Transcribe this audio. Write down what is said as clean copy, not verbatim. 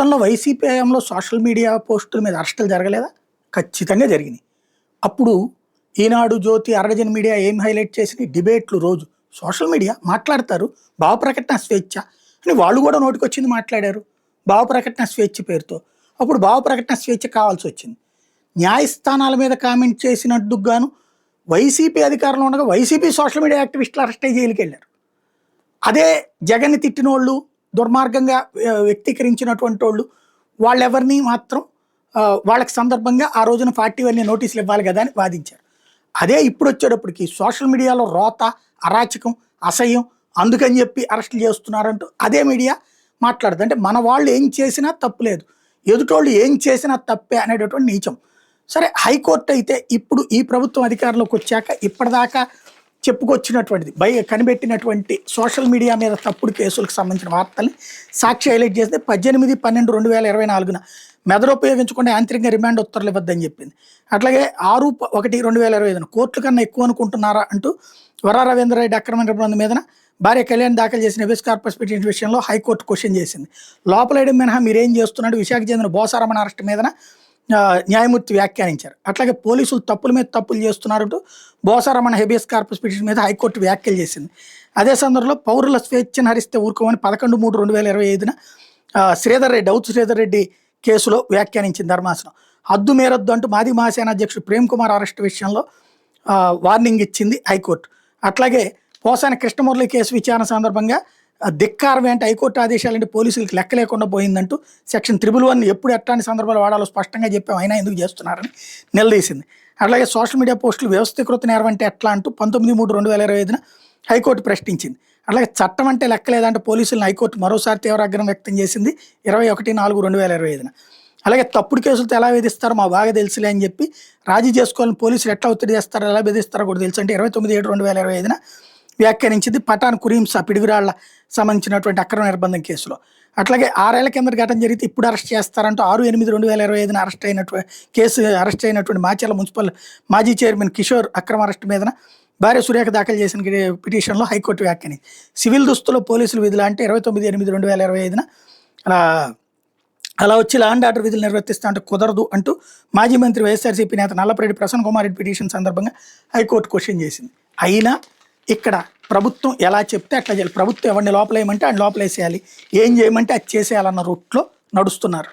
గతంలో వైసీపీ హయాంలో social media పోస్టుల మీద అరెస్టులు జరగలేదా? ఖచ్చితంగా జరిగినాయి. అప్పుడు ఈనాడు, జ్యోతి, అర్రజన మీడియా ఏం హైలైట్ చేసినాయి? డిబేట్లు రోజు. సోషల్ మీడియా మాట్లాడతారు, భావ ప్రకటన స్వేచ్ఛ అని వాళ్ళు కూడా నోటికొచ్చింది మాట్లాడారు. భావ ప్రకటన స్వేచ్ఛ పేరుతో. అప్పుడు భావ ప్రకటన స్వేచ్ఛ కావాల్సి వచ్చింది. న్యాయస్థానాల మీద కామెంట్ చేసినందుకు గాను వైసీపీ అధికారంలో ఉండగా వైసీపీ సోషల్ మీడియా యాక్టివిస్టులు అరెస్ట్ అయ్యి జైలుకి వెళ్ళారు. అదే జగన్ని తిట్టినోళ్ళు, దుర్మార్గంగా వ్యక్తీకరించినటువంటి వాళ్ళు, వాళ్ళెవరిని మాత్రం వాళ్ళకి సందర్భంగా ఆ రోజున 41 నోటీసులు ఇవ్వాలి కదా అని వాదించారు. అదే ఇప్పుడు వచ్చేటప్పటికి సోషల్ మీడియాలో రోత, అరాచకం, అసహ్యం, అందుకని చెప్పి అరెస్టులు చేస్తున్నారంటూ అదే మీడియా మాట్లాడుతుంది. అంటే మన వాళ్ళు ఏం చేసినా తప్పు లేదు, ఎదుటోళ్ళు ఏం చేసినా తప్పే అనేటటువంటి నీచం. సరే, హైకోర్టు అయితే ఇప్పుడు ఈ ప్రభుత్వం అధికారంలోకి వచ్చాక ఇప్పటిదాకా చెప్పుకొచ్చినటువంటిది కనిపెట్టినటువంటి సోషల్ మీడియా మీద తప్పుడు కేసులకు సంబంధించిన వార్తల్ని సాక్షి హైలైట్ చేస్తే 18/12/2024 మెదడు ఉపయోగించకుండా యాంత్రికంగా రిమాండ్ ఉత్తర్వులు ఇవ్వద్దని చెప్పింది. అట్లాగే 6/1/2025 కోర్టుల కన్నా ఎక్కువ అనుకుంటున్నారా అంటూ వరా రవీంద్రరెడ్డి అక్రమ నిర్బంధం మీద భార్య కళ్యాణ్ దాఖలు చేసిన హెబియస్ కార్పస్ పిటిషన్ విషయంలో హైకోర్టు క్వశ్చన్ చేసింది. లోపలేయడం మినహా మీరేం చేస్తున్నాడు? విశాఖ చెందిన బోసారమణ అరెస్ట్ మీద న్యాయమూర్తి వ్యాఖ్యానించారు. అట్లాగే పోలీసులు తప్పుల మీద తప్పులు చేస్తున్నారంటూ బోసారమణ హెబియస్ కార్పస్ పిటిషన్ మీద హైకోర్టు వ్యాఖ్యలు చేసింది. అదే సందర్భంలో పౌరుల స్వేచ్ఛను హరిస్తే ఊరుకోమని 11/3/2025 శ్రీధర్ రెడ్డి కేసులో వ్యాఖ్యానించింది ధర్మాసనం. హద్దు మేరొద్దు అంటూ మాజీ మహాసేన అధ్యక్షుడు ప్రేమ్ కుమార్ అరెస్ట్ విషయంలో వార్నింగ్ ఇచ్చింది హైకోర్టు. అట్లాగే పోసాని కృష్ణమురళి కేసు విచారణ సందర్భంగా ధిక్కారం అంటే హైకోర్టు ఆదేశాలంటే పోలీసులకు లెక్క లేకుండా పోయిందంటూ సెక్షన్ 111 ఎప్పుడు ఎట్లాంటి సందర్భాలు వాడాలో స్పష్టంగా చెప్పాం, అయినా ఎందుకు చేస్తున్నారని నిలదీసింది. అట్లాగే సోషల్ మీడియా పోస్టులు వ్యవస్థీకృత నేరం అంటే ఎట్లా అంటూ 19/3/2025 హైకోర్టు ప్రశ్నించింది. అట్లాగే చట్టం అంటే లెక్కలేదంటే పోలీసులను హైకోర్టు మరోసారి తీవ్ర ఆగ్రహం వ్యక్తం చేసింది 21/4/2025. అలాగే తప్పుడు కేసులతో ఎలా వేధిస్తారో మా బాగా తెలుసులే అని చెప్పి రాజీ చేసుకోవాలని పోలీసులు ఎట్లా ఒత్తిడి చేస్తారో, ఎలా బెదిరిస్తారో కూడా తెలుసు అంటే 29/7/2025 వ్యాఖ్యానించింది పఠాన్ కురీంసా పిడుగురాళ్ల సంబంధించినటువంటి అక్రమ నిర్బంధం కేసులో. అట్లాగే 6 ఏళ్ల కింద ఘటన జరిగితే ఇప్పుడు అరెస్ట్ చేస్తారంటూ 6/8/2025 అరెస్ట్ అయినటువంటి మాచర్ల మున్సిపల్ మాజీ చైర్మన్ కిషోర్ అక్రమ అరెస్ట్ మీద భార్య సురేఖ దాఖలు చేసిన పిటిషన్లో హైకోర్టు వ్యాఖ్యాని సివిల్ దుస్తులో పోలీసులు విధులు అంటే 29/8/2025 అలా వచ్చి లా అండ్ ఆర్డర్ విధులు నిర్వర్తిస్తా అంటే కుదరదు అంటూ మాజీ మంత్రి వైఎస్ఆర్సీపీ నేత నల్లపరెడ్డి ప్రసన్న కుమార్ రెడ్డి పిటిషన్ సందర్భంగా హైకోర్టు క్వశ్చన్ చేసింది. అయినా ఇక్కడ ప్రభుత్వం ఎలా చెప్తే అట్లా చేయాలి. ప్రభుత్వం ఎవరిని లోపలేయమంటే ఆయన లోపలేసేయాలి, ఏం చేయమంటే అది చేసేయాలన్న రూట్లో నడుస్తున్నారు.